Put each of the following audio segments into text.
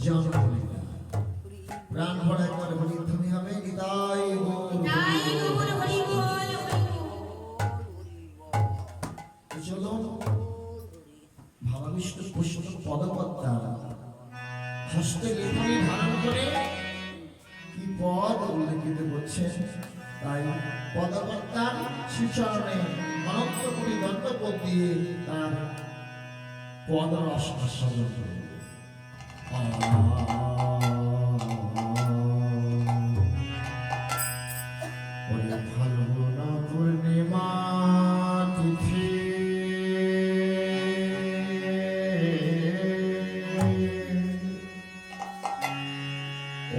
জন্ম লীলা প্রাণ ভরা একবার হরিধ্বনি হবে নিতাই গৌর হরি বল। চলো ভাবাবিষ্ট পুষ্প পদপদ্মা হস্তে লেখনী ধারণ করে কি পদ উল্লেখিত করছে, তাই পদপদ্মার শ্রীচরণে অনন্ত কোটি দণ্ডপদ দিয়ে তার পদরস আস্বাদন করবে। ফাল্গুন পূর্ণিমা তিথি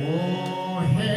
ও হে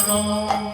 Oh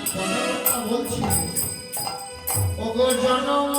কথাটা বলছি ওগো জনম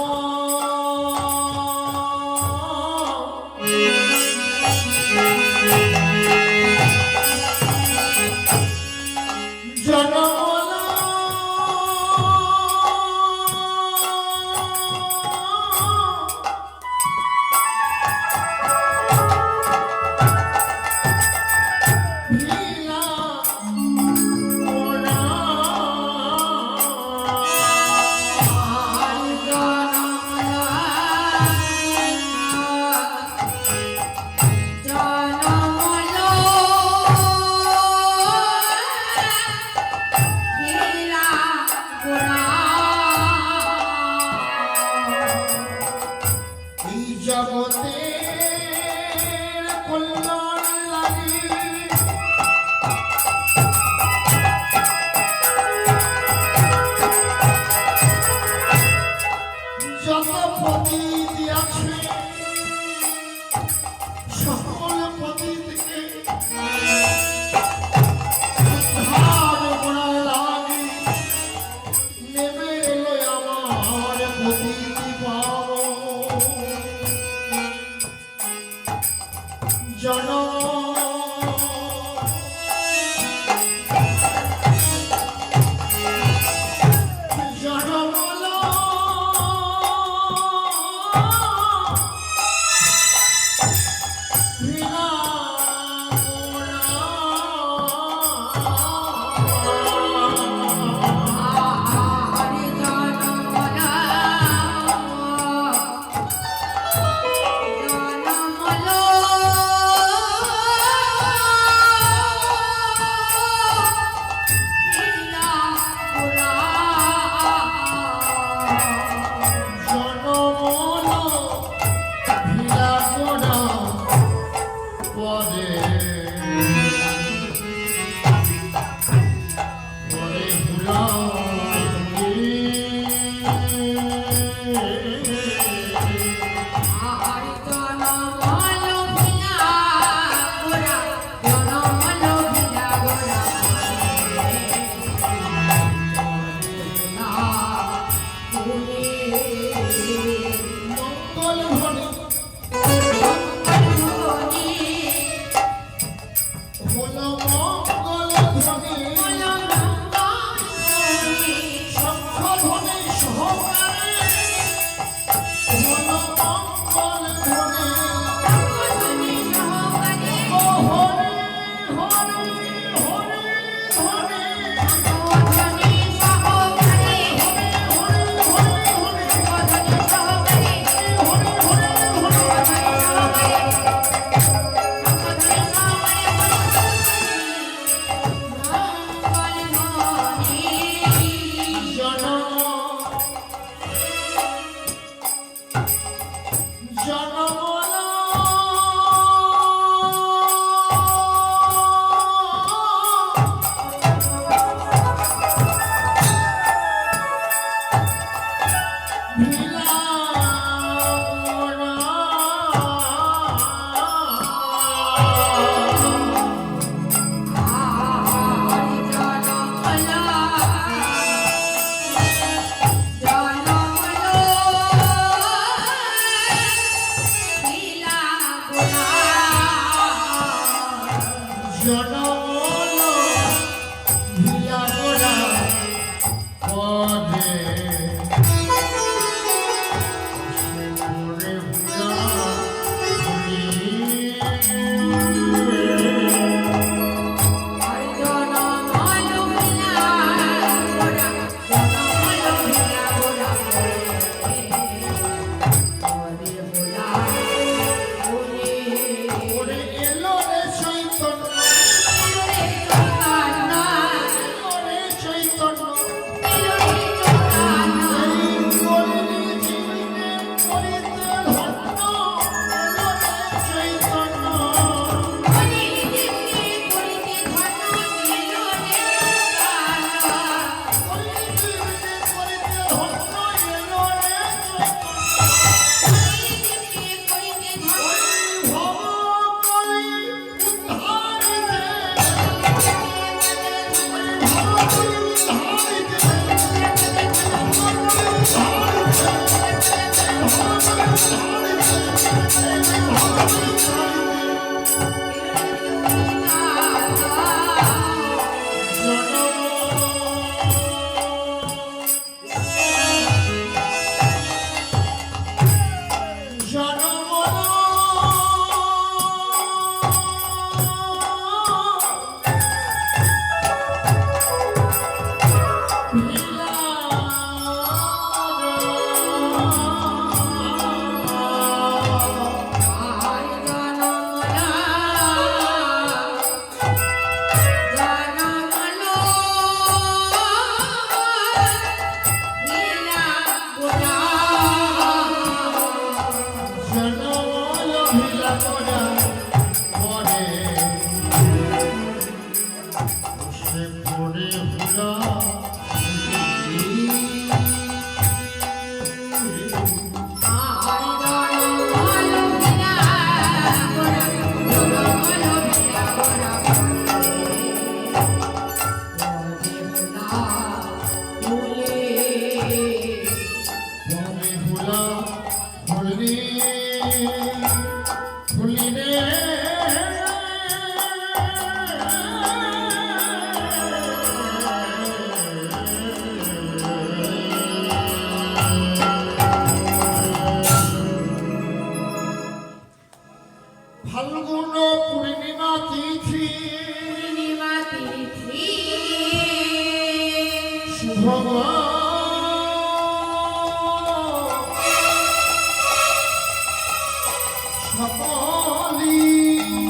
সকলি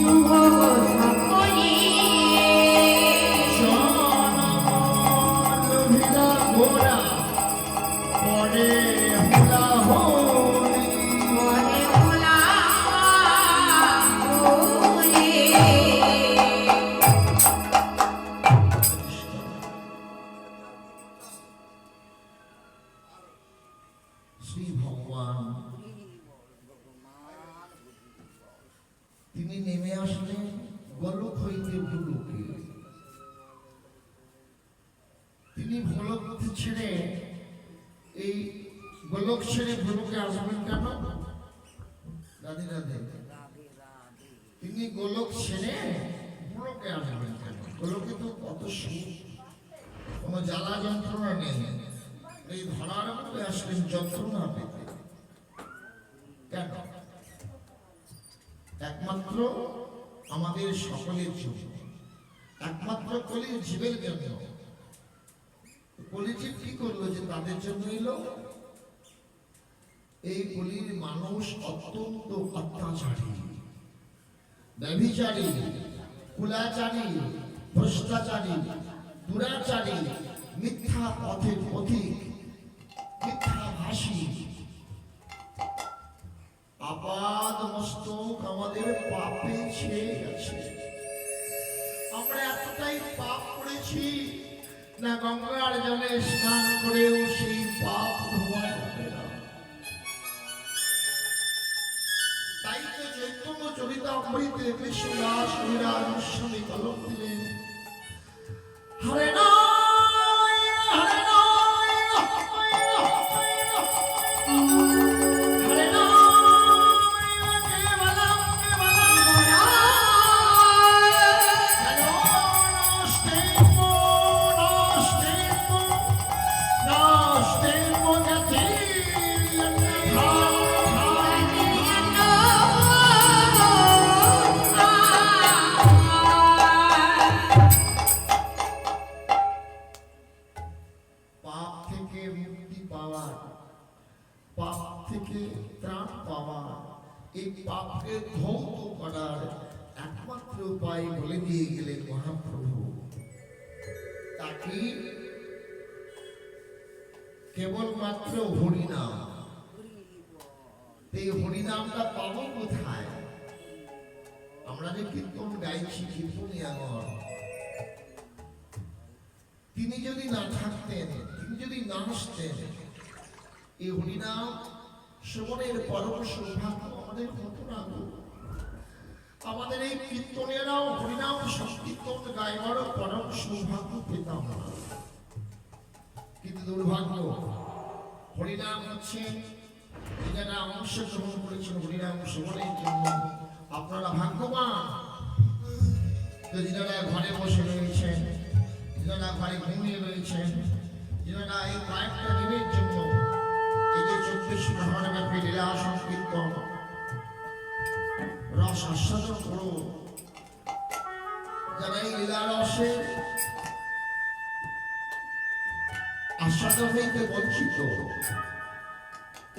শুভ সকলি লোভিলা গোরা পরে হুলা হরি মনে ভোলা ভোলে শ্রী ভগবান তিনি নেমে আসলেন গোলক হইতে ভুলোকে। তিনি ভোলক ছেড়ে এই গোলক ছেড়ে ভুলোকে আসবেন কেন? রাধে রাধে। তিনি গোলক ছেড়ে ভুলোকে আসবেন কেন? গোলকে তো কত সুখ, কোনো জ্বালা যন্ত্রণা নেই। এই ধরার মধ্যে আসলেন যন্ত্রণা পেতে। কেন? একমাত্র আমাদের সকলের জন্য, একমাত্র কলির জীবের জন্য। কলিজীব কি করলো যে তাদের জন্য এলো? এই কলির মানুষ অত্যন্ত অত্যাচারী, ব্যভিচারী, কুলাচারী, ভ্রষ্টাচারী, দুরাচারী, মিথ্যা পথের পথিক, মিথ্যাভাষী, আপাদ মস্তক আমাদের পাপে ছেয়ে গেছে। আমরা এতটাই পাপ করেছি না গঙ্গার জলে স্নান করেও সেই পাপ ধোয়া যাবে না। তাই তো চৈতন্য চরিতামৃতে কৃষ্ণদাস কবিরাজ গোস্বামী কলম দিলেন, হরে না একমাত্র উপায় বলে দিয়ে গেলেন মহাপ্রভু। তাকে কেবলমাত্র হরিনাম। এই হরিনামটা পাবো কোথায়? আমরা যে কীর্তন গাইছি, কীর্তনিয়াগণ, তিনি যদি না থাকতেন, তিনি যদি না আসতেন, এই হরিনাম শ্রবণের পরম সৌভাগ্য আমাদের হতো না। আমাদের এই কীর্তনেরাও হরিনাম সংকীর্তন গাইবার পরম সৌভাগ্য পেতাম না। কিন্তু দুর্ভাগ্য, হরিনাম হচ্ছে যারা অংশগ্রহণ করেছেন হরিনাম শ্রবণের জন্য, আপনারা ভাগ্যবান। যারা ঘরে বসে রয়েছেন, যারা ঘরে ঘুমিয়ে রয়েছেন, যারা এই কয়েকটা দিনের জন্য এই যে 24 ঘন্টা ব্যাপী লীলা সংকীর্তন রস আস্বাদন করো, যারা এই লীলা রসে আস্বাদন হইতে বঞ্চিত,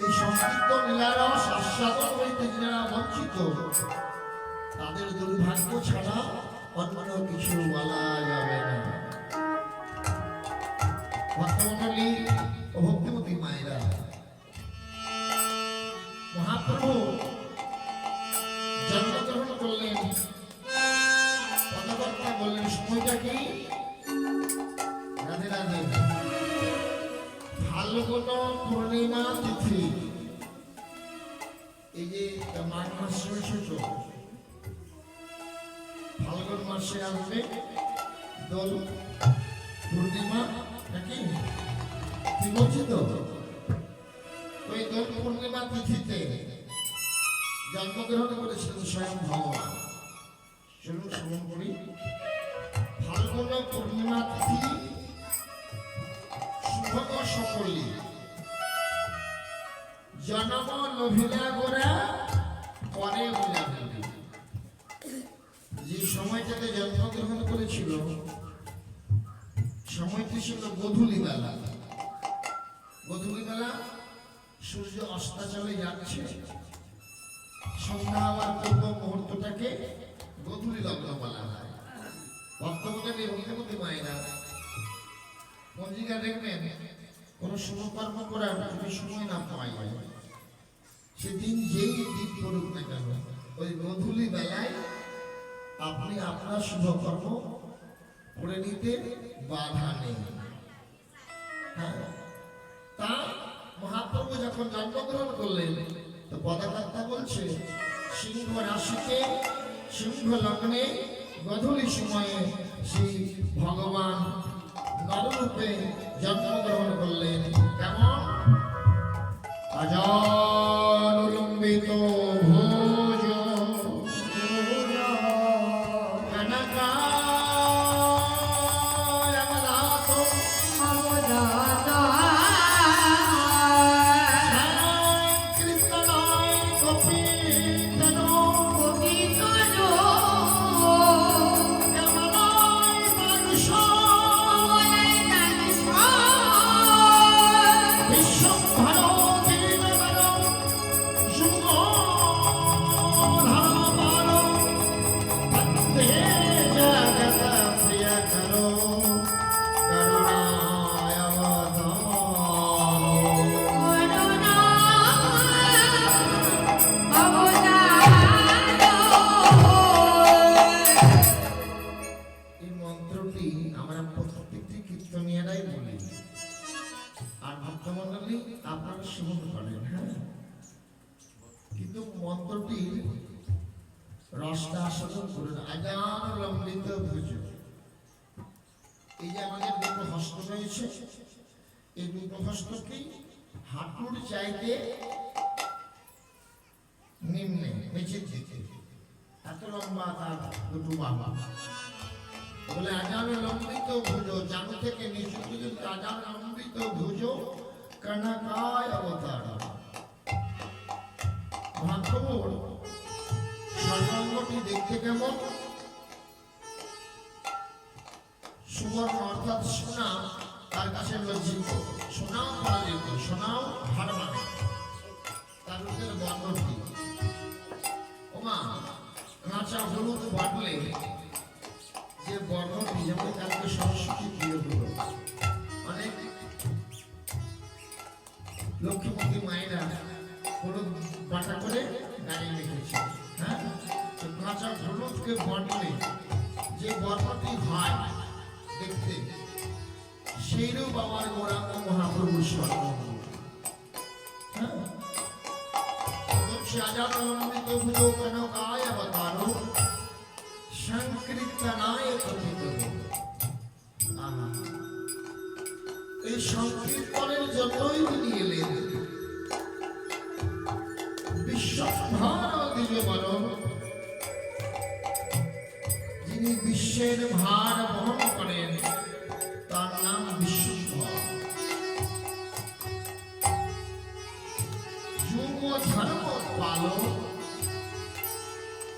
এই সংকীর্তন লীলা রস আস্বাদন হইতে যারা বঞ্চিত, তাদের দুর্ভাগ্য ছাড়া অন্য কিছু বলা যাবে না। ভক্তমণ্ডলী ও ভক্তিমতী মায়েরা, মহাপ্রভু জন্মগ্রহণ করলেন, কথাবার্তা বললেন, সময়টা কি? রাধে রাধে। ফাল্গুন পূর্ণিমা তিথি। এই যে মাঘ মাস শেষ, ফাল্গুন মাসে আসবে দোল পূর্ণিমা, নাকি কি বলছি তো? ওই দোল পূর্ণিমা তিথিতে জন্মগ্রহণ করেছিলেন স্বয়ং ভগবান। চলুন শ্রবণ করি। ফাল্গুন পূর্ণিমা তিথি শুভগ সকলি, জন্ম লোভিলা গোরা পরে উলা দেবী। যে সময়টাতে জন্মগ্রহণ করেছিল, সময়টি ছিল গোধূলি বেলা। গধূলিবেলা সূর্য অস্তাচলে যাচ্ছে, সন্ধ্যা আবার পূর্ব মুহূর্তটাকে গধূলি লগ্ন বলা হয়। ভক্তমন্ডলী ভক্তিমতী মায়েরা পঞ্জিকা দেখবেন, কোন শুভকর্ম করার যদি সময় না পাওয়া যায়, সেদিন যেই দিন করুক না কেন, ওই গধূলি বেলায় আপনি আপনার শুভকর্ম করে নিতে বাধা নেই। হ্যাঁ, তা মহাপ্রভু যখন জন্মগ্রহণ করলেন, তো পদাকর্তা বলছে সিংহ রাশিতে সিংহ লগ্নে গধূলি সময়ে শ্রী ভগবান নররূপে জন্মগ্রহণ করলেন। কেমন? অজানুলম্বিত ভোজ কনকায় অবদাত অবদাতা কীর্তনায় কপিতন কবিতনো কমলায় মানুষ কমলায় দানুষ বিশ্বভার দীনবর শুভ ধামার বন্দে জগত প্রিয় করো করুণায় অবতার। করুণা অবদান। এই মন্ত্রটি আমরা প্রত্যেকটি কীর্তনিয়ারাই বলি, আর ভক্তমণ্ডলী আপনারা শ্রবণ করেন। হ্যাঁ, কিন্তু মন্ত্রটি রসটা আস্বাদন করুন। আজান লম্বিত ভুজ, এই যে আমাদের দুটো হস্ত রয়েছে, এই দুটো হস্তটি হাঁটুর চাইতে নিম্নে নিচের দিকে, এত লম্বা তার দুটো বাবা। বলে আজান লম্বিত ভুজ, জানু থেকে নিচু পর্যন্ত আজান লম্বিত ভুজ কনকায় অবতার। মহাপ্রভুর সর্বাঙ্গটি দেখতে কেমন? সুবর্ণ অর্থাৎ সোনা, তার কাছে লজ্জিত। সোনাও পরাজিত, সোনাও হার মানে। তার উপরে বর্ণটি ওমা কাঁচা হলুদ বাটলে যে বর্ণটি, যেমন কালকে সরস্বতী প্রিয় হলো, অনেক লক্ষ্মীপতি মায়েরা হলুদ বাটা করে গাড়ি রেখেছে। হ্যাঁ, তো কাঁচা হলুদকে বাটলে যে বর্ণটি হয় দেখতে, সেইরূপ আমার গৌরাঙ্গ মহাপ্রভুর স্বর্ণ। হ্যাঁ, আজাদ লম্বিত ভুজ কনকায় অবতার সংকীর্তনায় কথিত। এই সংকীর্তনের জন্যই তিনি এলেন। বিশ্বভার দ্বিজবর, যিনি বিশ্বের ভার বহন করেন, তার নাম বিশ্বভার। যুগ ধর্ম পালন,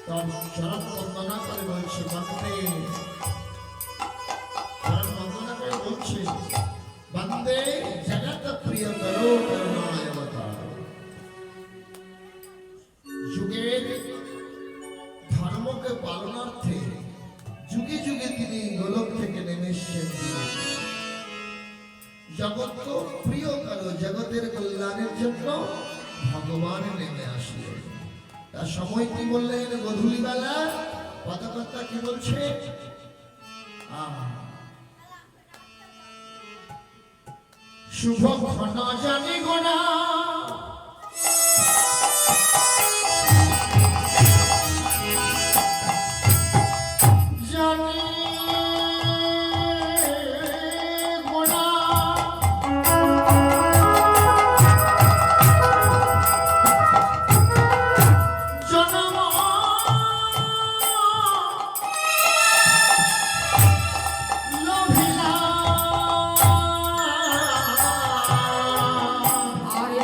তার চরণ বন্দনা করে বলছে বন্দে, চরণ বন্দনা করে বলছে বন্দে জগত প্রিয় করো করুণায় অবতার। যুগের ধর্মকে পালনার্থে যুগে যুগে তিনি গোলক থেকে নেমে এসেছেন। জগৎ প্রিয় করো, জগতের কল্যাণের জন্য ভগবান নেমে আসলেন। তার সময় কি বললেন? গধূলি বেলা। পদকর্তা কি বলছে? শুভ ক্ষণ জানি গোনা, জানি গোনা, জনম লোভিলা। হরে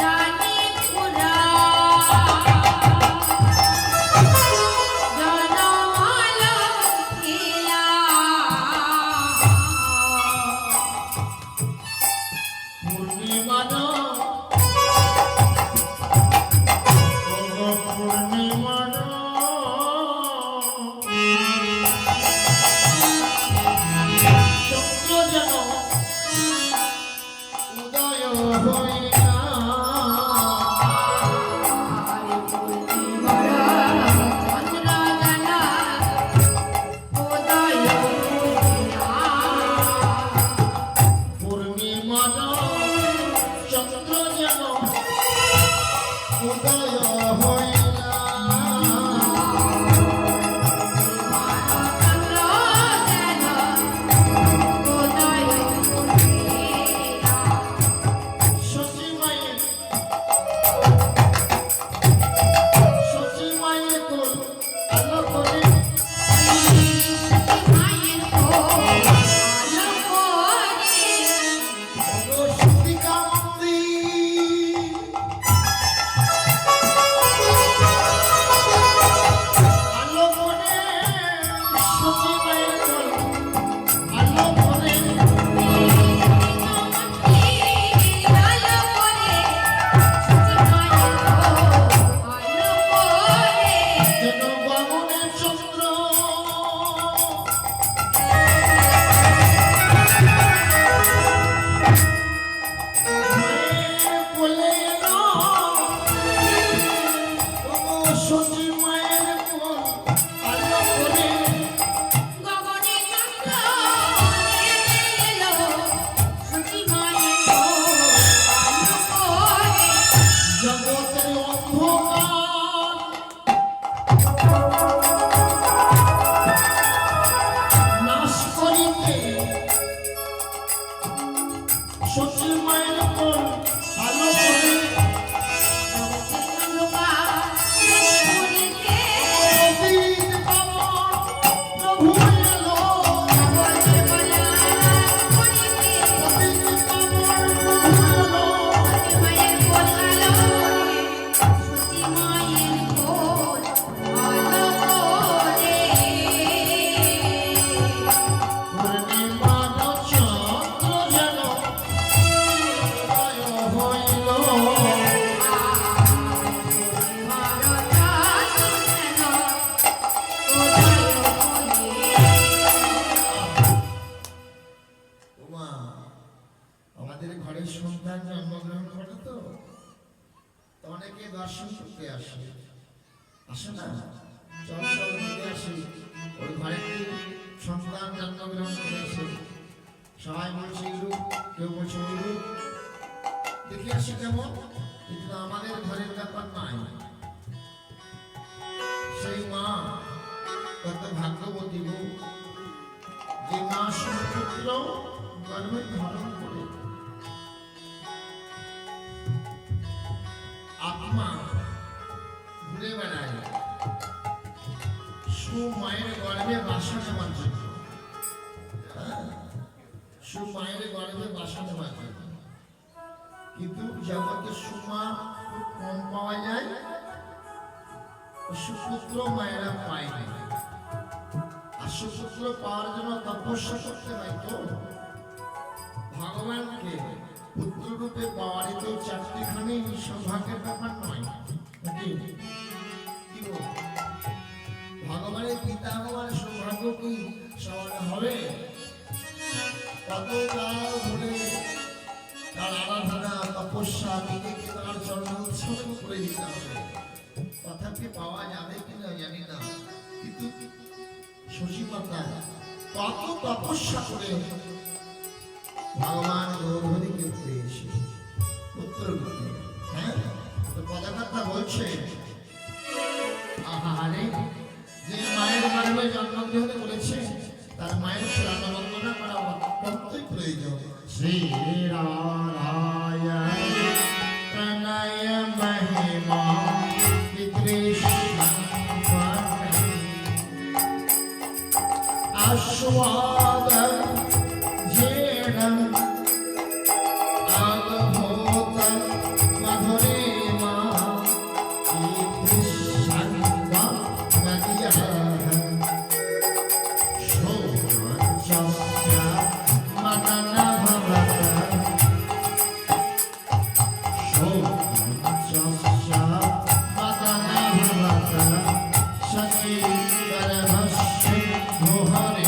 জানি পুরা জনমালা খেলা দর্শন করতে আসে আসে না চল চল ঘুরে আসি ওই ঘরে সন্তান জন্মগ্রহণ করেছে সবাই বলছে রূপ কেউ বলছে ওই রূপ দেখে আসি কেমন কিন্তু আমাদের ঘরের ব্যাপার নাই সেই মা কত ভাগ্যবতী গো যে মা সুপুত্র গর্ভে ধারণ করে আত্মা ঘুরে বেড়ায় সুমায়ের গর্ভে বাসা নেওয়ার জন্য সুমায়ের গর্ভে বাসা নেওয়ার জন্য কিন্তু জগতে সুমা খুব কম পাওয়া যায় সুপুত্র মায়েরা পায় না আর সুপুত্র পাওয়ার জন্য তপস্যা করতে হয় তো ভগবানকে পুত্র রূপে পাওয়ারই তো চারটিখানি সৌভাগ্যের ব্যাপার নয় নাকি কি গো ভগবানের পিতা হওয়ার সৌভাগ্য কি সবার হবে কত কাল ধরে তার আরাধনা তপস্যা নিজেকে তার চরণ উৎসর্গ করে দিতে হবে তথাপি পাওয়া যাবে কিনা জানি না কিন্তু শশীমাতা কত তপস্যা করে ভগবান গৌরহরিকে পেয়েছে পুত্র রূপে হ্যাঁ তো পদাকর্তা বলছে আহারে যে মায়ের গর্ভে জন্মগ্রহণ করেছে তার মায়ের প্রাণ বন্দনা করা অত্যন্তই প্রয়োজন। শ্রী রাধায় প্রণয় মহিমা কৃষ্ণ আস্বাদ জেন আলভূত মধুরিমা কৃষ্ণ নদিয়া শোভা মনন ভবত শোভা মদন ভবত সচি গর্ভস্য মোহরে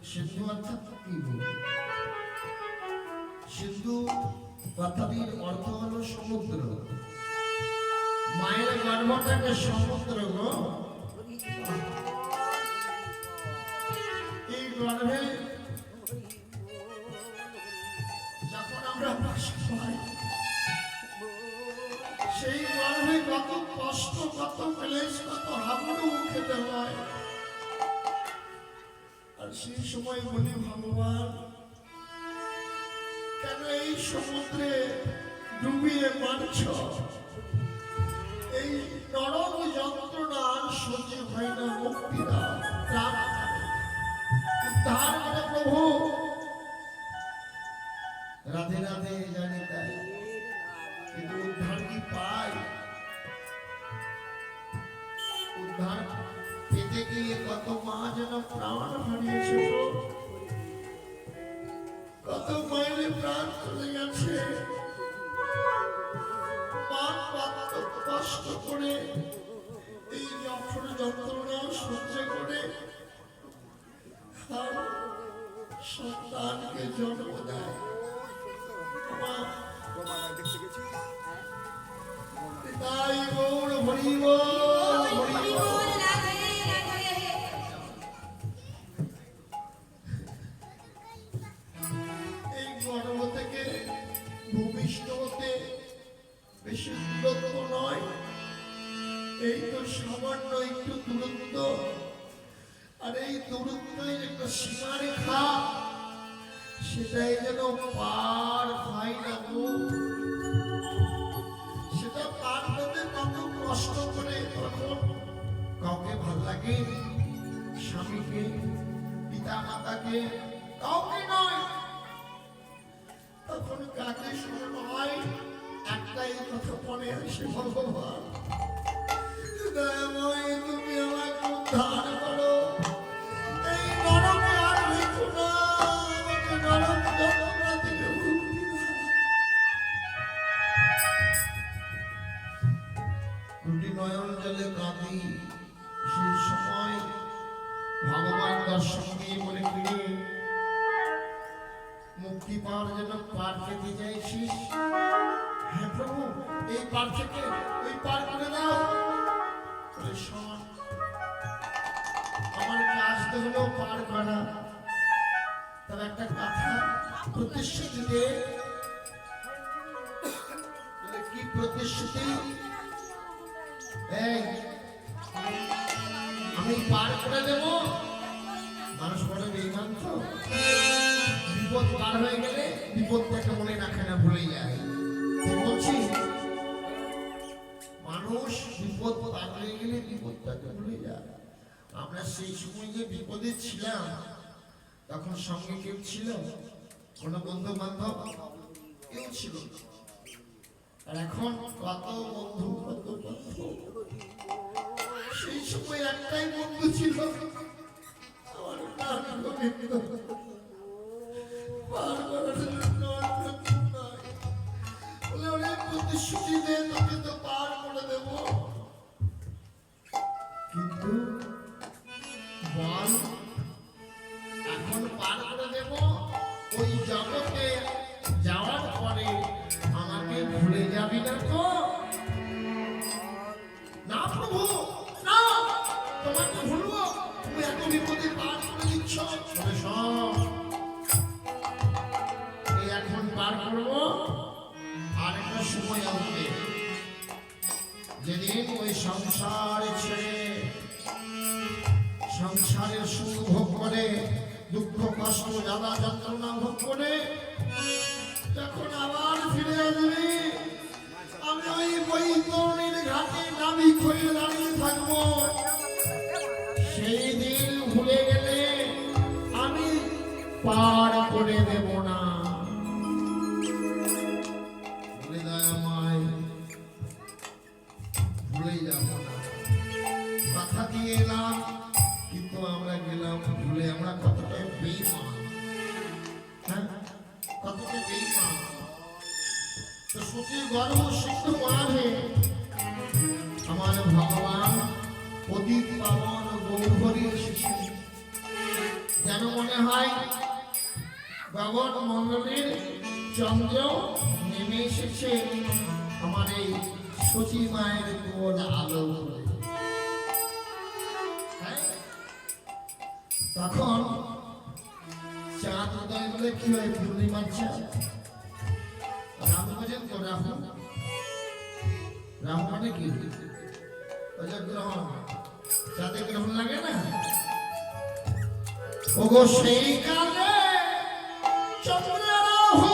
সিন্ধু অর্থাৎ কি? সিন্ধু কথাটির অর্থ হলো সমুদ্র। মায়ের গর্ভটাকে সমুদ্র গো। এই গর্ভে যখন আমরা বাস পাই সেই গর্ভে কত কষ্ট, কত ক্লেশ, কত হাবুডুবু খেতে হয়। আর সেই সময় বলি ভগবান কেন এই সমুদ্রে ডুবিয়ে মারছ? এই নরক যন্ত্রণা সহ্য হয় না, মুক্তি দাও, প্রাণ উদ্ধার করে প্রভু। রাধে রাধে জানি তাই, কিন্তু উদ্ধার কি পাই? উদ্ধার পেতে গিয়ে কত মা যেন প্রাণ হারিয়েছে, কত মায়ের প্রাণ চলে গেছে। মা কত কষ্ট করে এই যন্ত্র যন্ত্রণা সহ্য করে সন্তানকে জন্ম দেয়। তাই গৌর হরিব হরিব। এই গর্ভ থেকে ভূমিষ্ঠ হতে বেশি দূরত্ব নয়, এই তো সামান্য একটু দূরত্ব। আর এই দূরত্বই একটা সীমারেখা, সেটাই যেন পার হয় না গো। সেটা পার হতে কত কষ্ট করে। তখন কাউকে ভাল লাগে? স্বামীকে, পিতা মাতাকে, কাউকে নয়। তখন কাকে স্মরণ হয়? একটাই কথা মনে আসে, ভগবান দয়াময় তুমি আমাকে উদ্ধার করো, এই নরকে আর রেখো না, আমাকে নরক যন্ত্রণা থেকে মুক্তি দাও। দুটি নয়ন জলে কাঁদি। সেই সময় ভগবান দর্শন দিয়ে বলে ফিরে মুক্তি পাওয়ার জন্য পার পেতে চাইছিস? হ্যাঁ প্রভু, এই পার থেকে ওই পার করে দাও। শোন, আমার কাজ তো হলো পার করা, তবে একটা কথা প্রতিশ্রুতি দে। কি প্রতিশ্রুতি? আমি পার করে দেব। মানুষ বলে বেইমান তো, বিপদ পার হয়ে গেলে বিপদটাকে মনে রাখে না, ভুলে যায়। বলছি মানুষ বিপদ পার হয়ে গেলে বিপদটাকে ভুলে যায়। আমরা সেই সময় যে বিপদে ছিলাম তখন সঙ্গে কেউ ছিল? কোন বন্ধু বান্ধব কেউ ছিল না। আর এখন কত বন্ধু, কত বন্ধু। সেই সময় একটাই বন্ধু ছিল, আমার নাম গোবিন্দ। পার করার জন্য অন্য কেউ নাই। বলে অনেক প্রতিশ্রুতি দে, তোকে তো পার করে দেব। কিন্তু বল, এখন পার করে দেব, ওই জগতে যাওয়ার পরে আমাকে ভুলে যাবি না তো? না প্রভু, না, তোমাকে ভুলবো? তুমি এত বিপদে পার করে দিচ্ছ। শোনে শোন, এই এখন পার করবো, আর একটা সময় আসবে যেদিন ওই সংসার ছেড়ে সংসারের সুখ ভোগ করে, দুঃখ কষ্ট জ্বালা যন্ত্রণা ভোগ করে যখন আবার ফিরে আসবে, আমি ওই বৈতরণীর ঘাটে নাবিক হয়ে দাঁড়িয়ে থাকবো। সেই দিন ভুলে গেলে আমি পার করে দেব না। বলে দয়াময়, ভুলে যাব না, কথা দিয়ে এলাম, কিন্তু আমরা গেলাম ভুলে। আমরা কতটা বেঈমান, হ্যাঁ, কতটা বেঈমান। তো সত্যি গর্ব সিদ্ধ করাবে আমার ভগবান অতীত পাবন গৌরহরি এসেছে। যেন মনে হয় গগন মণ্ডলের চন্দ্র নেমে এসেছে আমার এই সতী মায়ের কোল আলো করে। হ্যাঁ? তখন চাঁদ উদয় বলে কি হয়, পূর্ণিমার চাঁদ। রাহু বোঝেন তো? রাহু, রাহু মানে কি? গ্রহণ, চাঁদে গ্রহণ লাগে না? ওগো সেই কালে চন্দ্র রাহু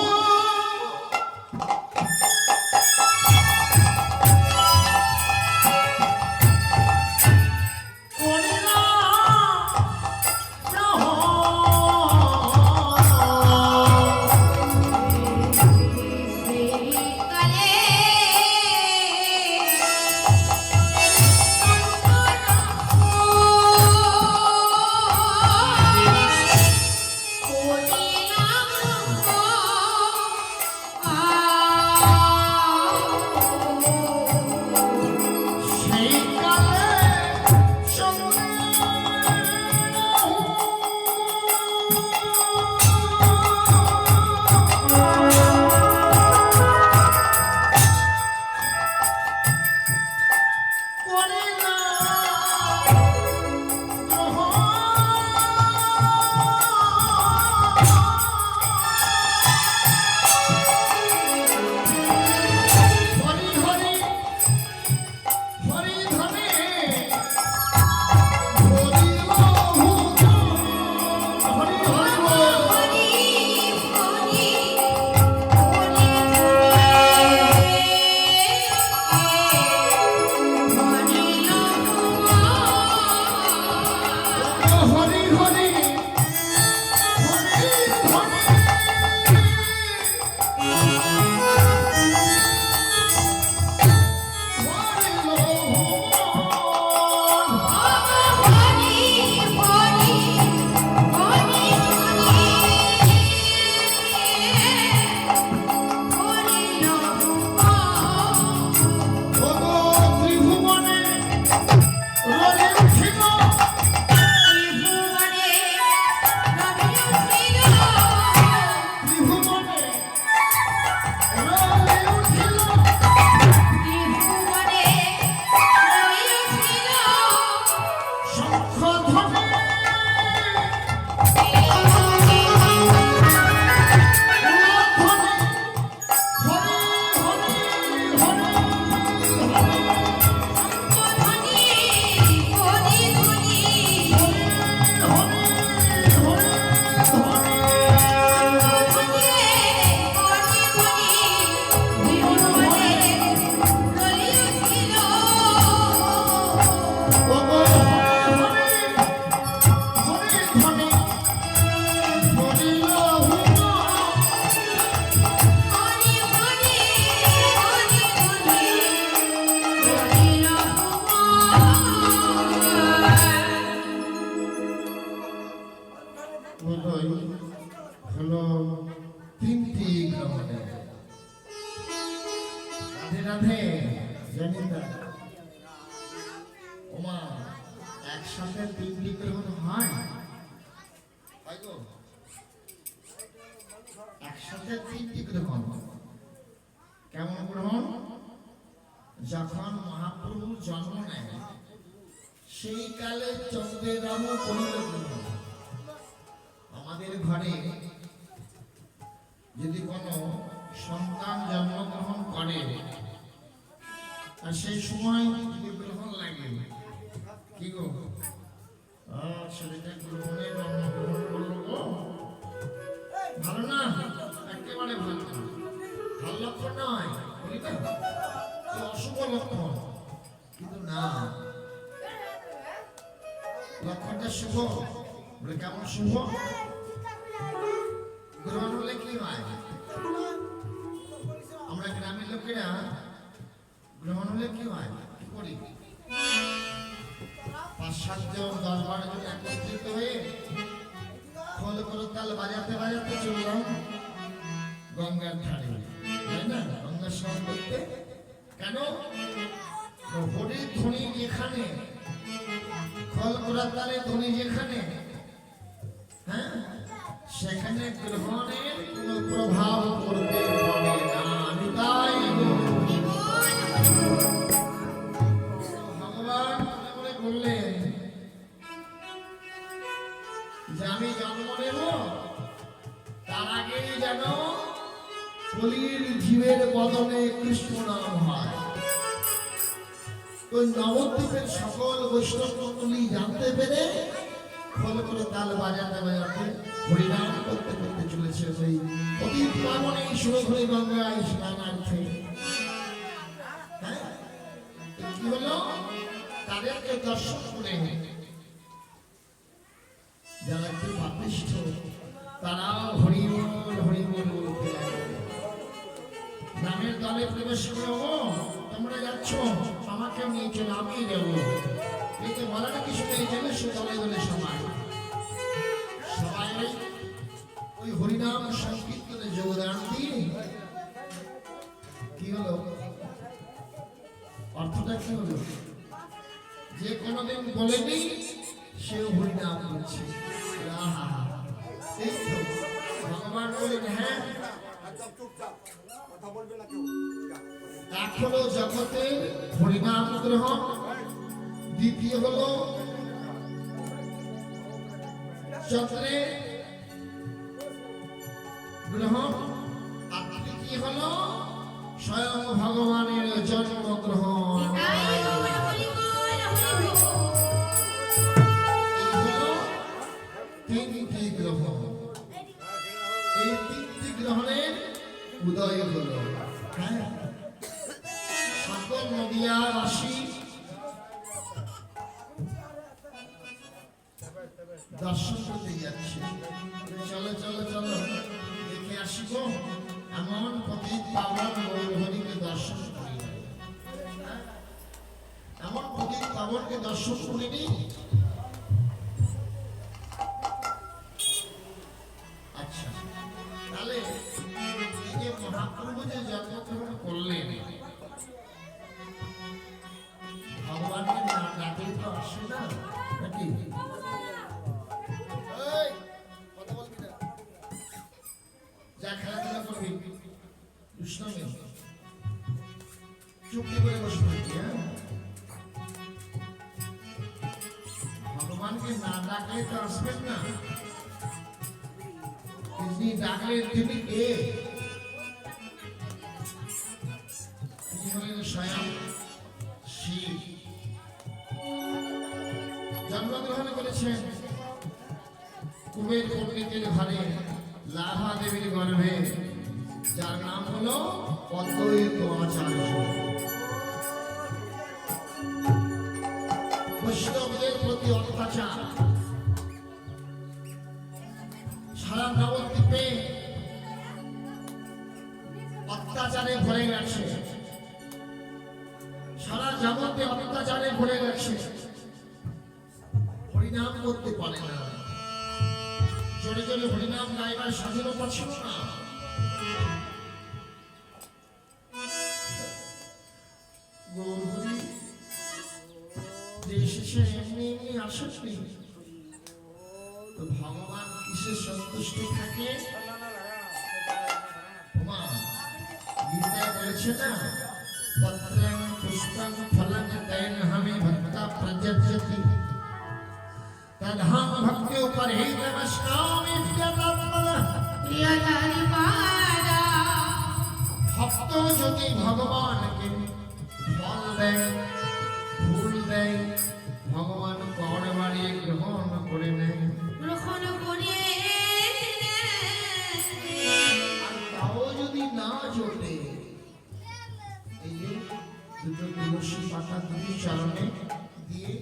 বলই হলো তিনটি গ্রহণে। রাধে রাধে জানিতা ওমা একসাথে তিনটি গ্রহণ হয়? হয় গো? একসাথে তিনটি গ্রহণ। কেমন গ্রহণ? যখন মহাপ্রভু জন্ম নেয় সেই কালে চন্দ্রের রাম করিল গ্রহণ। আমাদের ঘরে যদি কোনো সন্তান জন্মগ্রহণ করে আর সেই সময় যদি গ্রহণ লাগে, কি গো ছেলেটা গ্রহণে জন্মগ্রহণ করলো গো, ভালো না? একেবারে ভালো না, ভালো লক্ষণ নয়, বলি না অশুভ লক্ষণ। কিন্তু না, লক্ষণটা শুভ। বলে কেমন শুভ? গ্রহণ হলে কি হয়? আমরা গ্রামের লোকেরা গ্রহণ হলে কি হয়, কি করি? ৫-৭ জন ১০-১২ জন একত্রিত হয়ে খোল করে তাল বাজাতে বাজাতে চললাম গঙ্গার ধারে, তাই না? গঙ্গা স্নান করতে। কেন? হরির ধ্বনি যেখানে, খোল করার তালে ধ্বনি যেখানে, হ্যাঁ, সেখানে গ্রহণের কোন প্রভাব পড়তে পারে না। নিতাই ভগবান মনে বললেন যে আমি জন্ম নেব, তার আগেই যেন কলির জীবের বদনে কৃষ্ণ নাম হয়। ওই নবদ্বীপের সকল বৈষ্ণব মণ্ডলী জানতে পেরে খোল করে তাল বাজাতে বাজাতে হরিনাম করতে করতে চলেছে সেই অতীত পাবনে সুরধুরি গঙ্গায় স্নানার্থে। হ্যাঁ, কি হলো? তাদেরকে দর্শন করে যারা একটু পাপিষ্ঠ তারাও হরিবল হরিবল বলতে লাগলো। গ্রামের দলে প্রবেশ করে, ও তোমরা যাচ্ছ, আমাকে নিয়ে চলে, আমি যাবো। এই তো বলার কিছু নেই, চলে সে দলে দলে সবাই সবাই ওই হরিনাম সংকীর্তনে যোগদান দিয়ে কি হলো? অর্থটা কি হলো? যে কোনোদিন বলেনি সেও হরিনাম করছে। এই তো ভগবান বলেন, হ্যাঁ এক হলো জগতে হরিনাম গ্রহণ, দ্বিতীয় হলো চন্দ্রে গ্রহণ, আর তৃতীয় হলো স্বয়ং ভগবানের জন্মগ্রহণ। তিনটি গ্রহণ, এই তিনটি গ্রহণের উদয় হলো। হ্যাঁ, সকল নদিয়াবাসী দর্শন করতে যাচ্ছে। চলো চলো চলো দেখে আসিব এমন পতিত পাবন গৌরহরিকে দর্শন করি। এমন পতিত পাবনকে দর্শন করিনি। আচ্ছা, তাহলে এই যে মহাপ্রভু যে জন্মগ্রহণ করলেন, ভগবানকে না ডাকলে তো আসে না, নাকি? যা খেলাধুলা করবি দুষ্টামি চুক্তি করে বসে থাকি। হ্যাঁ, ভগবানকে না ডাকলে তো আসবেন না। তিনি ডাকলে তিনি কে? তিনি হলেন স্বয়ং শিব। জন্মগ্রহণ করেছেন কুবের পণ্ডিতের ঘরে লাভা দেবীর গর্ভে, যার নাম হলো অদ্বৈত আচার্য। বৈষ্ণবদের প্রতি অত্যাচার সারা নবদ্বীপে অত্যাচারে ভরে গেছে, সারা জগতে অত্যাচারে ভরে গেছে। হরিনাম করতে পারে না, জোরে জোরে হরিনাম গাইবার স্বাধীনতা ছিল না। গৌরহরি যে এসেছে এমনি এমনি আসেনি, তো ভগবান কিসে সন্তুষ্ট থাকে? মা গীতায় বলেছে না, পত্রং পুষ্পং ফলং তেন হামি ভক্তা প্রযজ্যতি তদহং ভক্তি উপরহি নমস্কামি প্রিয়তমা। ভক্ত যদি ভগবানকে ফল দেয়, ফুল দেয়, ভগবান কর বাড়ি গ্রহণ করে নেয়। আর তাও যদি না জোটে, এই যে দুটো তুলসী পাতা দুই চরণে দিয়ে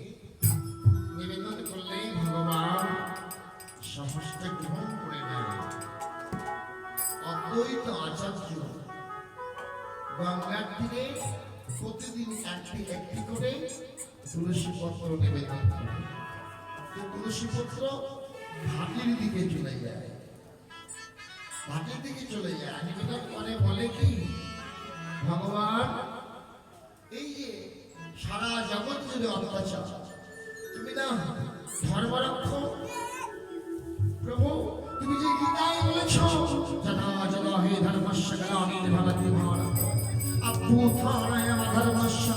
নিবেদন করলেই ভগবান সমস্ত গ্রহণ করে নেয়। অদ্বৈত আচার্য গঙ্গার তীরে প্রতিদিন একটি একটি করে তুলসী পত্র নিবেদন করে। তুলসী পত্র ঘাটির দিকে চলে যায়, ঘাটির দিকে চলে যায়। নিবেদন করে বলে কি, ভগবান এই যে সারা জগৎ জুড়ে অত্যাচার, তুমি না ধর্মরক্ষক প্রভু, তুমি যে গীতায় বলেছ যদা যদা হি ধর্মস্য গ্লানির্ভবতি ভারত অভ্যুত্থানায় ধর্মস্য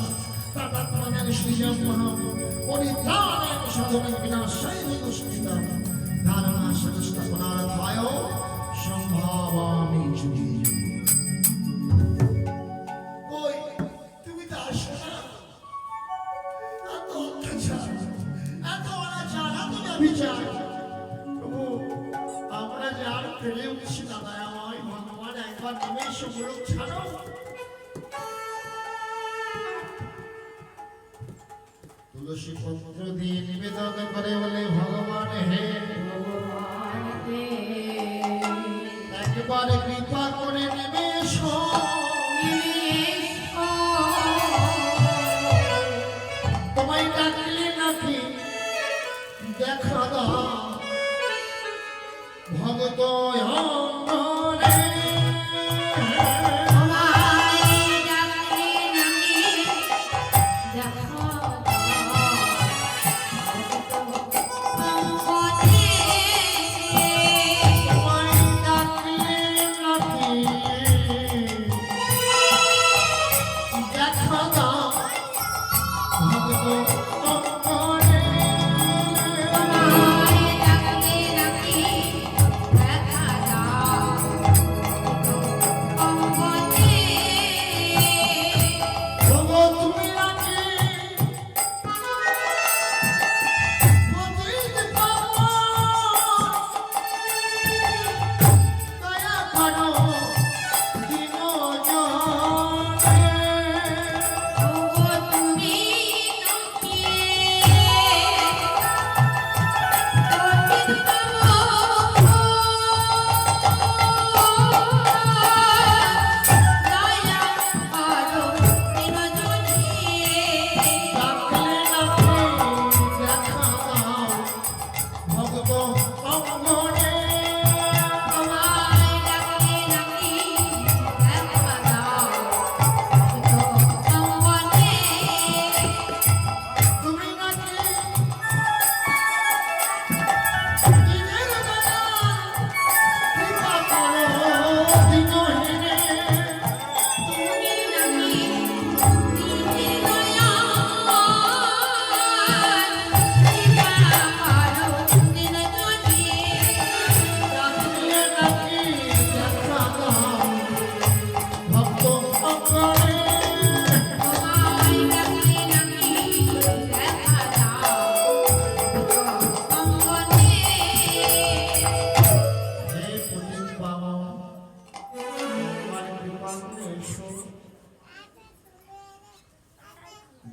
তদাত্মনং সৃজং মহঃ পরিত্রাণায় সাধনায় বিনাশায় দুষ্কৃতং ধারণাশনস্ত পুনরুদ্ধায় সম্ভাবামি যুগে যুগে। ওই তুমি তো আসো না, এত অত্যাচার, এত অনাচার, এত ব্যভিচার, প্রভু আমরা যার ফেলে উঠছি না দয়াময় ভগবান, একবার নেমে এসে বলুক ছাড়ো। তুলসী পত্র দিয়ে নিবেদন করে বলে, ভগবান হে, একবার কৃপা করে নেমে এসো, তোমায় ডাকলে নাকি দেখা দাও ভগত অঙ্গনে।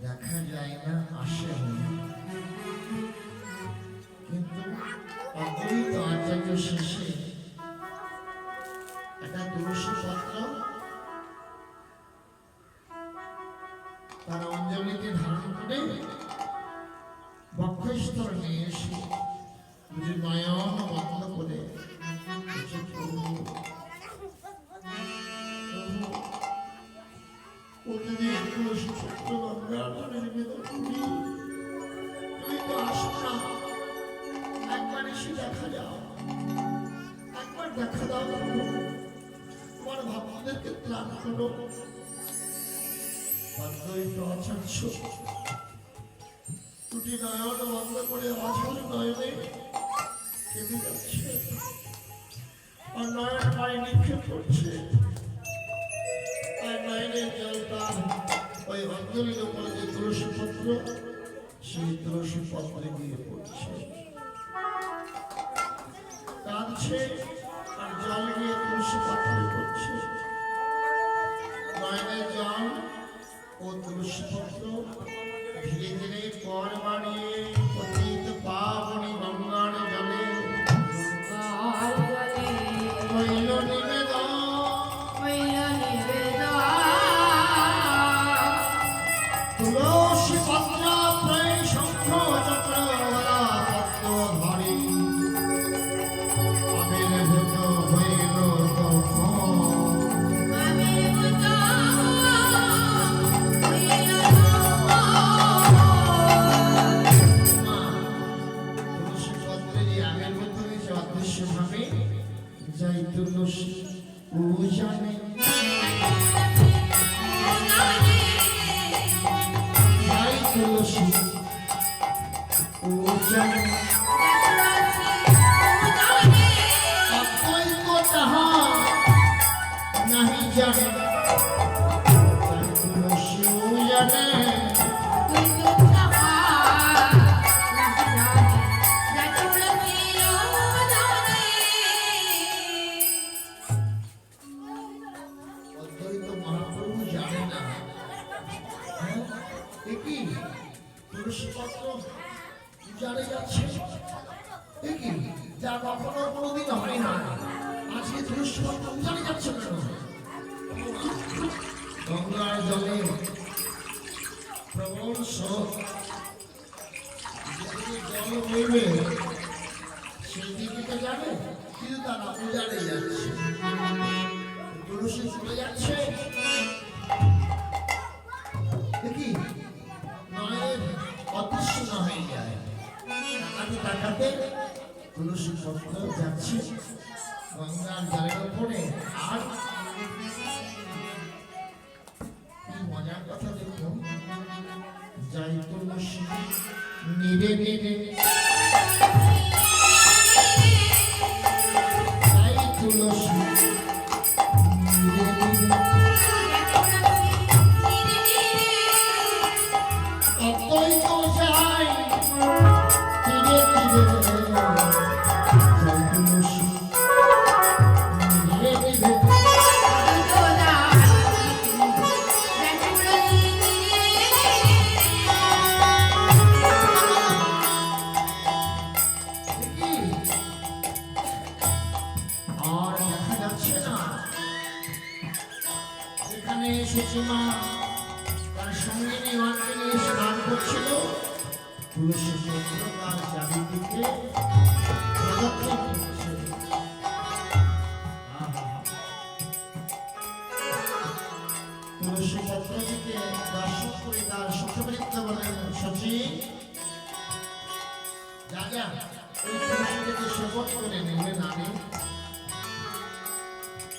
দেখা যায় না, আসে না, কিন্তু অদ্বৈত আচার্য শেষে একটা তুলসী পত্র তার অঞ্জলিতে ধারণ করে বক্ষস্থল নিয়ে এসে নয়ন বন্ধ করে প্রতিদিন তুলসী পত্র গঙ্গার জলে নিবেদন করি। তুমি তো আসো না, একবার এসে দেখা যাও, একবার দেখা দাও প্রভু। তোমার ভক্তদেরকে ত্রাণ করো। অদ্বৈত আচার্য দুটি নয়ন বন্ধ করে অঝর নয়নে কেঁদে যাচ্ছে, আর নয়ন পায়ে নিক্ষেপ করছে। আর নয়নের জল তার ওই অঞ্জলির উপরে যে তুলসী পত্র, সেই তুলসী পত্রে গিয়ে পড়ছে, কাঁদছে, আর জল গিয়ে তুলসী পত্রে পড়ছে। নয়নের জল ও তুলসী পত্র ধীরে ধীরে পর বাড়িয়ে পতিত পাবনী গঙ্গার জলে আর জলে হইল নিবেদন। হইল নিবেদন। তুলসী পত্র প্রায় শঙ্খ চক্র পত্র ধরি আবির্ভূত হইল তখন। আবির্ভূত হইল তুলসী পত্রে যে আবির্ভূত হয়েছে অদৃশ্য ভাবে, যাই তুলসী পূজনে যাই তুলসী পূজনে অদ্বৈত তাহা নাহি জানে, যাই তুলসী পূজনে অদ্বৈত মহাপ্রভু জানে না। হ্যাঁ? এ কি তুলসী পত্র জানে যাচ্ছে, এ কি যা কখনো কোনোদিন হয় না, আজকে তুলসী পত্র জানে যাচ্ছে কেন? গঙ্গার জলে প্রবল স্রোত, যেদিকে জল বইবে সেই দিকে তো যাবে, কিন্তু তারা উজাড়ে যাচ্ছে, তুলসী চলে যাচ্ছে। দেখি নয়ের অদৃশ্য না হয়ে যায়, তাকাতে তাকাতে তুলসী পত্র যাচ্ছে গঙ্গার জলের উপরে। আর কি মজার কথা দেখুন, যাই তুলসী নিরে নিরে, যাই তুলসী নিরে নিরে, অদ্বৈত যাই ধীরে ধীরে, যাই তুলসী নিরে নিরে। দেখি আর দেখা যাচ্ছে না, এখানে সুষমা তার সঙ্গে নিয়ে স্নান করছিল, তুলসী পত্র তার চারিদিকে প্রদক্ষিণ করছে। আহা! তুলসী পত্রটিকে দর্শন করে তার সুখবৃত্ত বলেন, শচী যা যা ওই তুলসীটিকে সেবন করে নেবে নামে।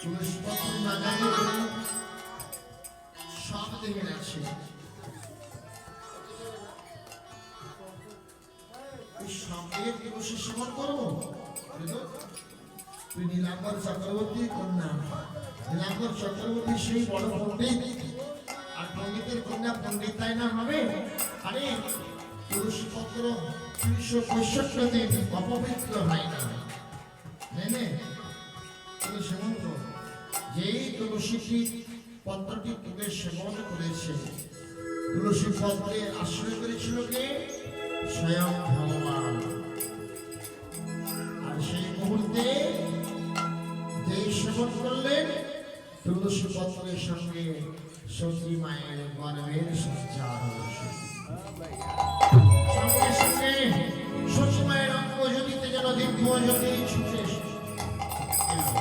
তুলসী পত্র না জানে সব দেখে যাচ্ছে, সব দিয়ে তুলসী সেবন করবো। তুই নীলাম্বর চক্রবর্তী কন্যা, নীলাম্বর চক্রবর্তী সেই বড় পণ্ডিত, আর পণ্ডিতের কন্যা পণ্ডিত তাই না হবে? আরে তুলসী পত্র 365 দিন অপবিত্র হয় না, তুমি সেবন করো। যেই তুলসীটি পত্রটি তুলে সেবন করেছে, তুলসী পত্রে আশ্রয় করেছিল কে? স্বয়ং ভগবান। আর সেই মুহূর্তে যেই সেবন করলেন, তুলসী পত্রের সঙ্গে সতী মায়ের গর্ভের সঞ্চার হল। সঙ্গে সঙ্গে সতী মায়ের অঙ্গ জ্যোতিতে যেন দিব্য জ্যোতি ছুটে এলো।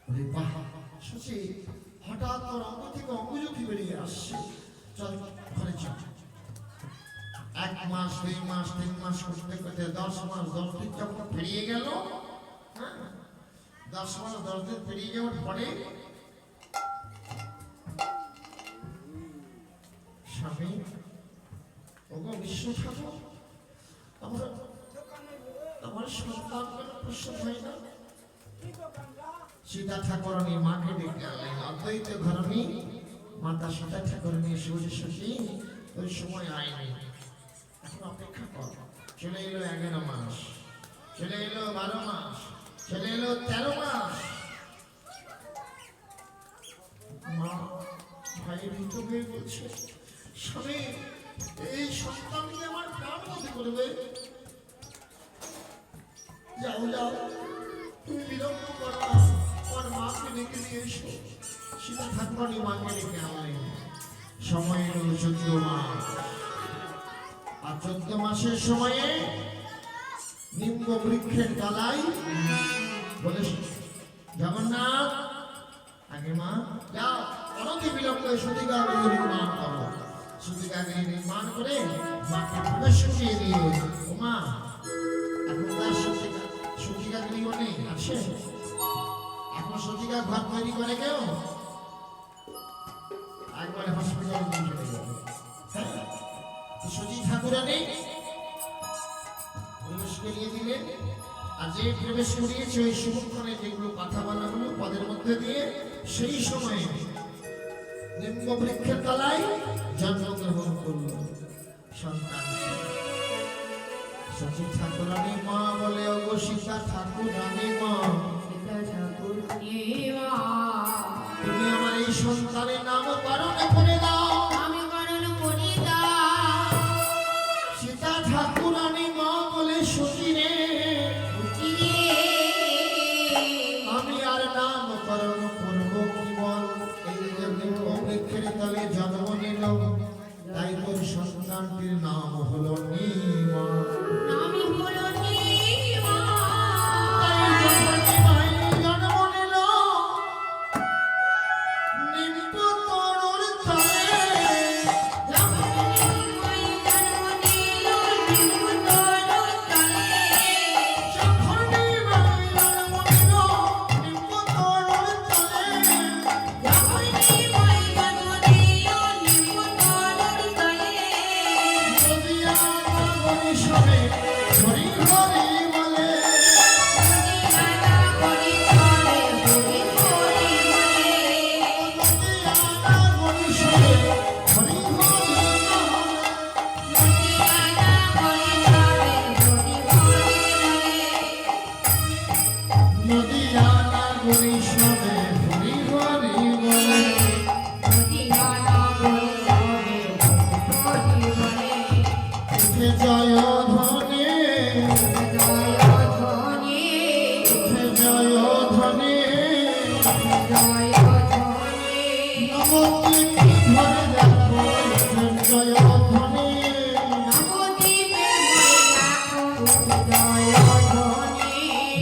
ওরে বাহ, সত্যি হঠাৎ তোর অঙ্গ থেকে অঙ্গজ্যোতি বেরিয়ে আসছে। চল ঘরে চল। 1 মাস 2 মাস 3 মাস করতে করতে 10 মাস 10 দিন যখন পেরিয়ে গেল, 10 মাস 10 দিন পেরিয়ে যাওয়ার পরে স্বামী, ওগো বিশ্ব ঠাকুর, আমার সন্তান কেন প্রসব হয় না? সীতা ঠাকুরানী মাকে ডেকে আনলেন। অদ্বৈত ঘরণী মাতা সীতা ঠাকুরানী সত্যি ওই সময় আয়নি, এখন অপেক্ষা কর। চলে এলো 11 মাস, চলে এলো 12 মাস, চলে এলো 13 মাস। মা ভাইয়ের হিত হয়ে বলছে, স্বামী এই সন্তানকে আমার প্রাণ মধ্যে করবে। যাও যাও, তুমি বিলম্ব করো না, আমার মাকে ডেকে নিয়ে এসো। সীতা ঠাকুরানী মাকে ডেকে আনলেন। সময় এলো 14 মাস। আর 14 মাসের সময়ে নিম্ব বৃক্ষের ডালাই বলে, জগন্নাথ আগে মা যাও, অনতি বিলম্বে সতীকাগৃহ নির্মাণ করো। সতীকাগৃহ নির্মাণ করে মাকে প্রবেশ করিয়ে দিয়ে, ও মা এখন তার সতীকাগৃহ নেই, আছে? এখন সতীকা ঘর তৈরি করে কেউ? একবারে হসপিটালে নিয়ে চলে যাবে। সতী ঠাকুরানী প্রবেশ করিয়ে দিলেন। আর যে প্রবেশ করিয়েছে ওই সুমুখনে যেগুলো কথা বলা হলো পদের মধ্যে দিয়ে, সেই সময়ে নিম্ব বৃক্ষের তলায় জন্মগ্রহণ করল সন্তান। সতী ঠাকুরানী মা বলে, ওগো সীতা ঠাকুরানী মা, তুমি আমার এই সন্তানের নাম করণ করে দাও। আমি করণ করে দাও। সীতা ঠাকুরানী মা বলে, সতী রে আমি আর নামকরণ করব কি বল? এই যে বৃক্ষের তলে জন্ম নিল, তাই তোর সন্তানটির নাম হলো নীমা। নামই হলো নীমা। তাই যখন নীমাই জন্ম নিল, নিম্ব তরুর তলে, যখন নীমাই জন্ম নিল, নিম্ব তরুর তলে। যখন নীমাই জন্ম নিল, নিম্ব তরুর তলে, যখন নীমাই জন্ম নিল, নিম্ব তরুর তলে। নদিয়া নগরী সবে হরি হরি বলে। নদিয়া নগরী সবে হরি হরি বলে। নদিয়া নগরী সবে হরি হরি বলে। নদিয়া নগরী সবে হরি হরি বলে। নদিয়া নগরী সবে হরি হরি বলে। নদিয়া নগরী সবে হরি হরি বলে। উঠে জয় ধ্বনি, জয় ধ্বনি, উঠে জয় ধ্বনি, জয় ধ্বনি। নবদ্বীপ ধরে দেখো, উঠে জয় ধ্বনি। নবদ্বীপে ভরে দেখো, জয় ধ্বনি।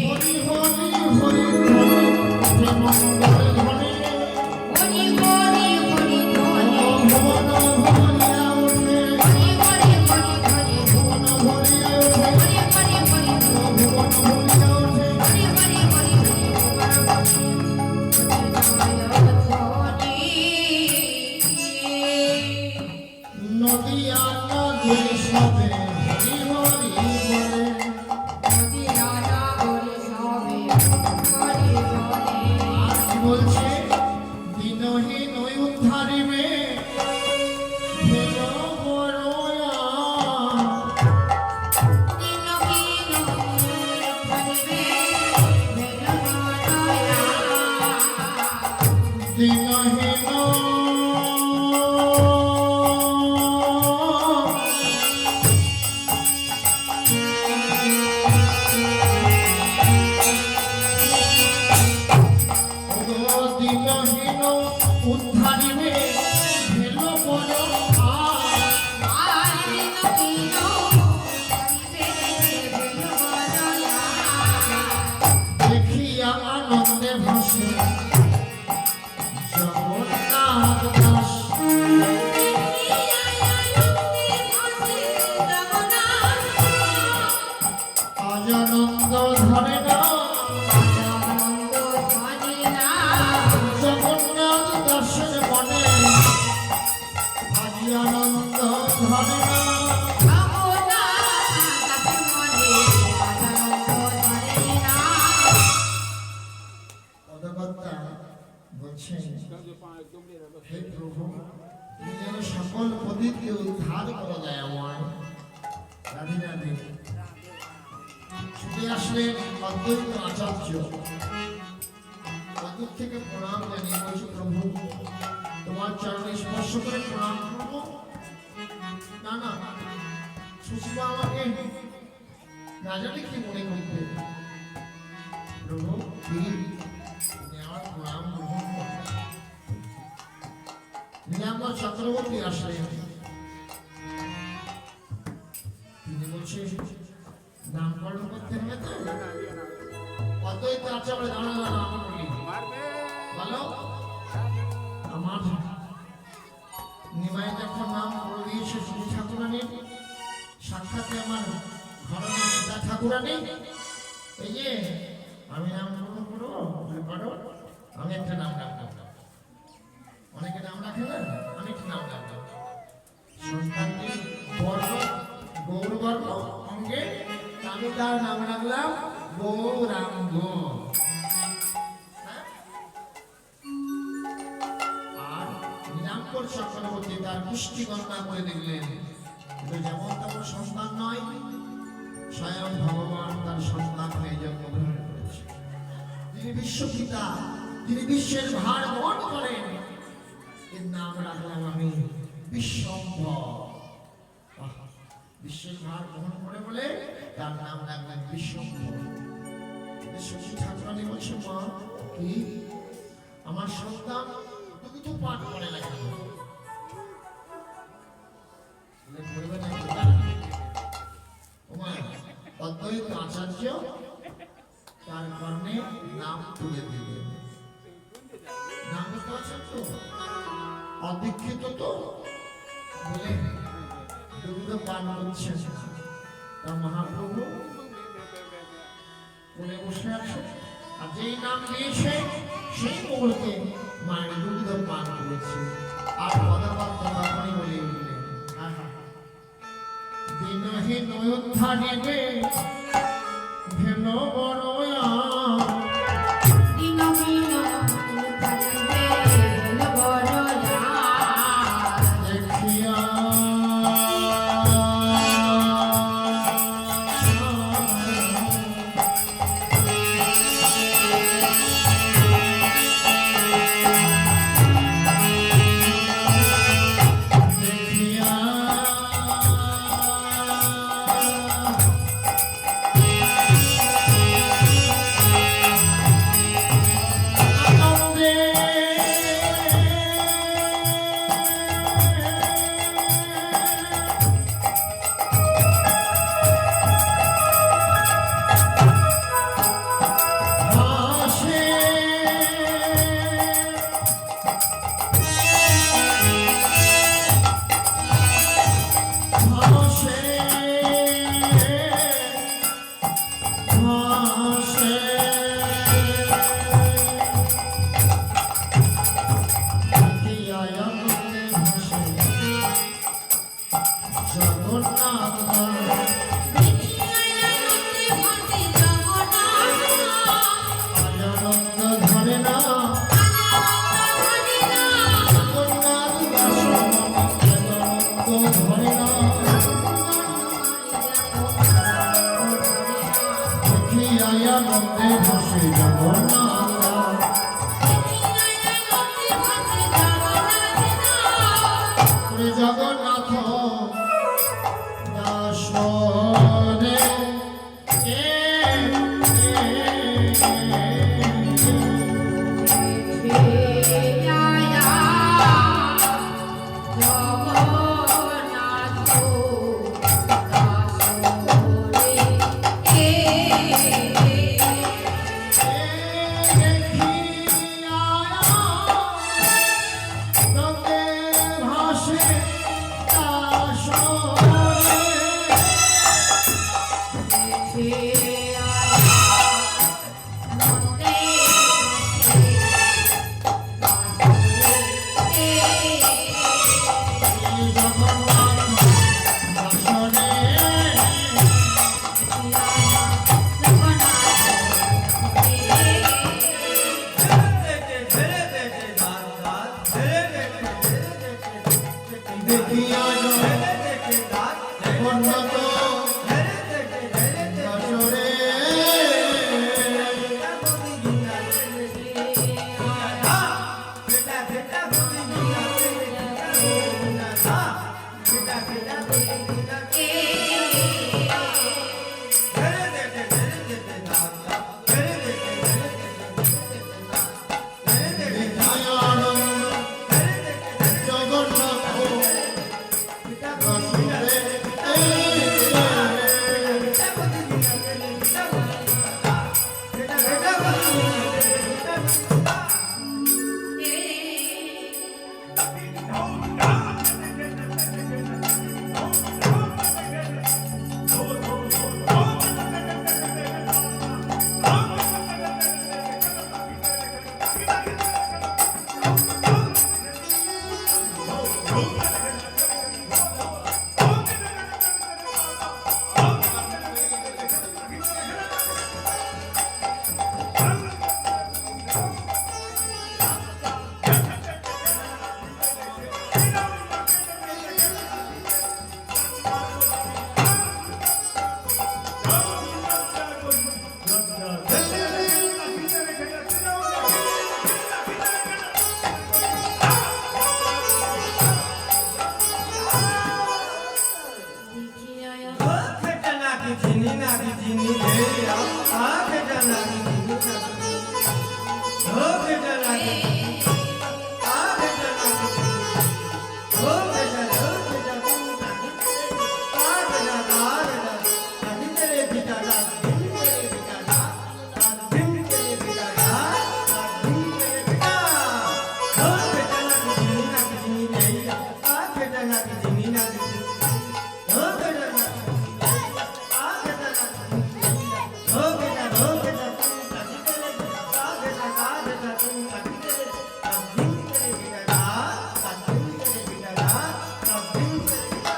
হরি হরি হরি ধ্বনি, উঠে মঙ্গল ধ্বনি। হরি হরি হরি ধ্বনি। ভুবন ভুবনিয়া উঠে, হরি হরি হরি ধ্বনি। ভুবন ভুবনিয়া উঠে, হরি হরি হরি ধ্বনি। ভুবন ভুবনিয়া উঠে। হরি হরি হরি হরি নদিয়া নগরী সবে হরি হরি বলে। নদিয়া নগরী সবে হরি বলে। আর কি বলছে? দিনহীন উদ্ধারিবে ভেল বড়য়া। দিনহীন উদ্ধারিবে ভেল বড়য়া। দিনহীন ওগো দিনহীন উদ্ধারিবে ভেল বড়য়া। আর দিনহীন উদ্ধারিবে ভেল বড়য়া। আনন্দ ধরে না আনন্দ ধরে না জগন্নাথ দর্শন মনে আজি আনন্দ ধরে না পদকর্তা বলছেন হে প্রভু তুমি যেন সকল পতিতকে উদ্ধার করে দেয় আমার রাধে রাধে ছুটে আসলেন অদ্বৈত আচার্য অদূর থেকে প্রণাম জানিয়ে বলছি প্রভু তোমার চরণে স্পর্শ করে প্রণাম করবো না না সুষমা আমাকে না জানি কি মনে করবে প্রভু তুমি আমার প্রণাম গ্রহণ করো নীলাম্বর চক্রবর্তী আসলেন তিনি বলছেন নামকরণ করতে হবে তো অদ্বৈত আচার্য দাঁড়া দাঁড়া আমি বলি বলো আমার নিমাই যখন নাম করে দিয়েছে শ্রী ঠাকুরানী সাক্ষাতে আমার ঘরের সীতা ঠাকুরানী এই যে আমি নাম গ্রহণ করবো করো আমি একটা নাম রাখবো অনেকে নাম রাখে না আমি একটা নাম রাখবো সন্তানটি বর্ণ গৌরবর্ণ অঙ্গে আমি তার নাম রাখলাম গৌরাঙ্গ আর নীলাম্বর চক্রবর্তী তার পুষ্টি গণনা করে দেখলেন কিন্তু যেমন তেমন সন্তান নয় স্বয়ং ভগবান তার সন্তান হয়ে জন্মগ্রহণ করেছে যিনি বিশ্বপিতা যিনি বিশ্বের ভার বহন করেন এর নাম রাখলাম আমি বিশ্বম্ভর বিশ্বের ভার বহন করে বলে তার নাম রাখলেন বিশ্বম্ভর শ্রী ঠাকুরানী বলছে মা কি আমার সন্তান দুটো পাঠ করে না কেন বলবে না ওমা অদ্বৈত আচার্য তার কর্ণে নাম তুলে দিলেন নাম বুঝতে পারছেন তো অদীক্ষিত তো বলে দুগ্ধ পান করছেন তা মহাপ্রভু বলে বসে আছে আর যেই নাম দিয়েছে সেই মুহূর্তে মায়ের দুগ্ধ পান করেছে আর পদাবাক্য তখনই বলে উঠলেন দিনহীন উদ্ধারিবে ভেল বড়য়া দেখিয়া জগন্নাথ দাসরে Yeah. जिमी रे आग जना की जिमी ना लोग जना की आग जना की लोग जना आग जना कभी तेरे पिता का दिन तेरे पिता का दिन तेरे पिता का दिन तेरे पिता लोग जना की जिमी ना की जिमी रे आग जना की जिमी ना की लोग जना आग जना लोग जना कभी तेरे आग जना तुम कभी तेरे दिन तेरे पिता का दिन तेरे पिता का दिन तेरे पिता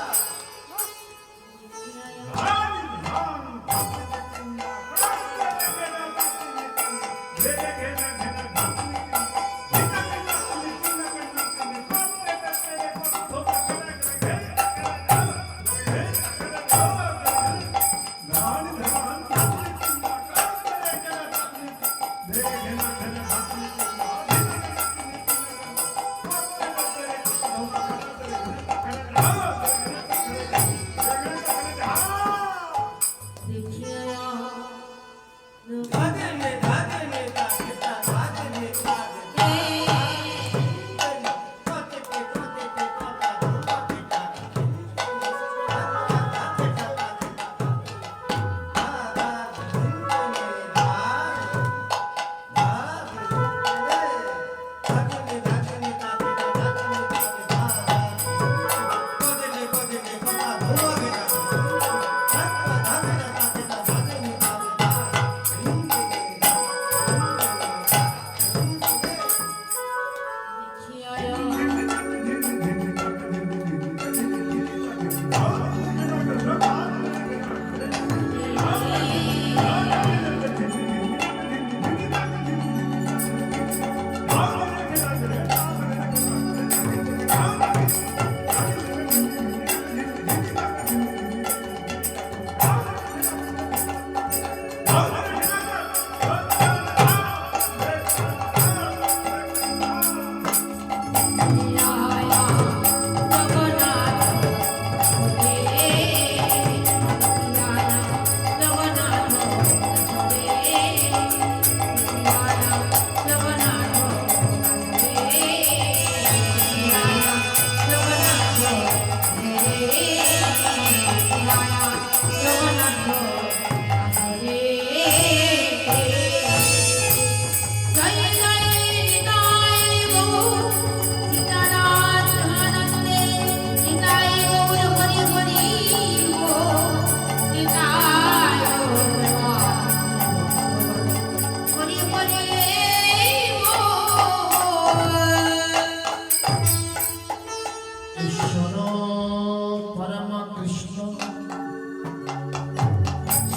ঈশ্বর পরম কৃষ্ণ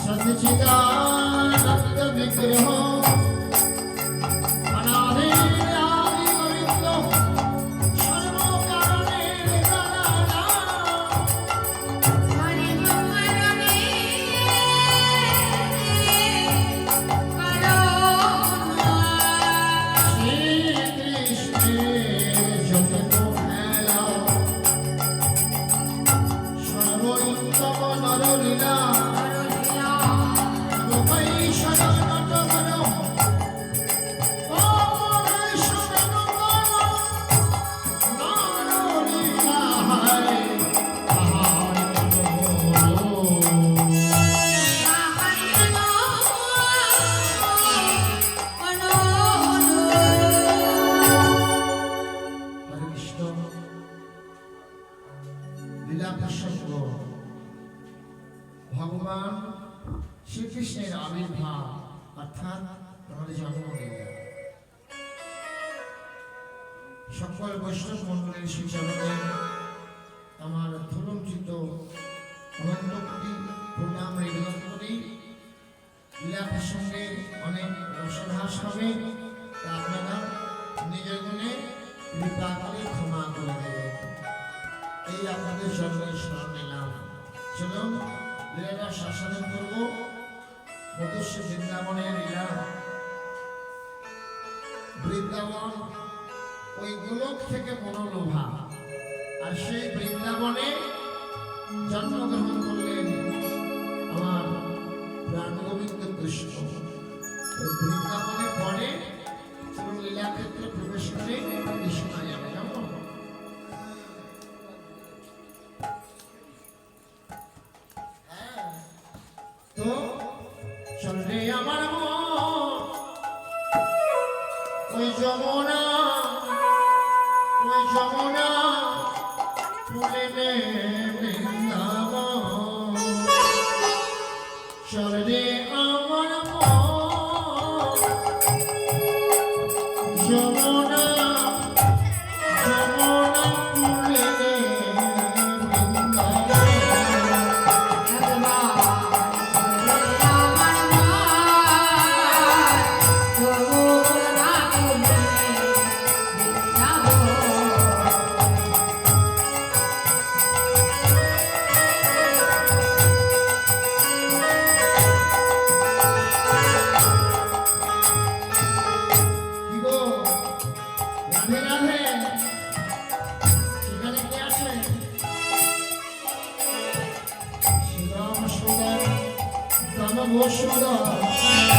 সচ্চিদানন্দ বিগ্রহ অনাদি আদি গোবিন্দ সর্বকারণের কারণ হরি মঙ্গলমে করুণা শ্রীকৃষ্ণের জগত খেলা সর্বোত্তম নরলীলা ভগবান শ্রীকৃষ্ণের আবির্ভাব অর্থাৎ আমাদের জন্মলীলা সকল বৈষ্ণব মন্ডলের শ্রীচরণে আমার ধুলঞ্চিত অনন্ত কোটি প্রণাম নিবেদন করি। লীলা প্রসঙ্গে অনেক রসভাস হবে, তা আপনারা নিজের গুণে কৃপা করে ক্ষমা করে দেবেন, এই আপনাদের চরণে শরণ নিলাম। চলুন লীলাটা শাসন করব। মধুস্য বৃন্দাবনের লীলা। বৃন্দাবন ওই গোলক থেকে মনোলোভা, আর সেই বৃন্দাবনে জন্মগ্রহণ করলেন আমার ওই বৃন্দাবনের পরে তোর লীলাক্ষেত্রে প্রবেশ করে শোনা যাবে জানো? তো চল রে আমার মন, ওই যমুনা ফুলে নে বৃন্দাবন। চল রে আমার মন, যমুনা ফুলে নে বৃন্দাবন। কি গো? রাধে রাধে, সেখানে কে আছে? শ্রীরাম সুন্দর, রাম সুন্দর।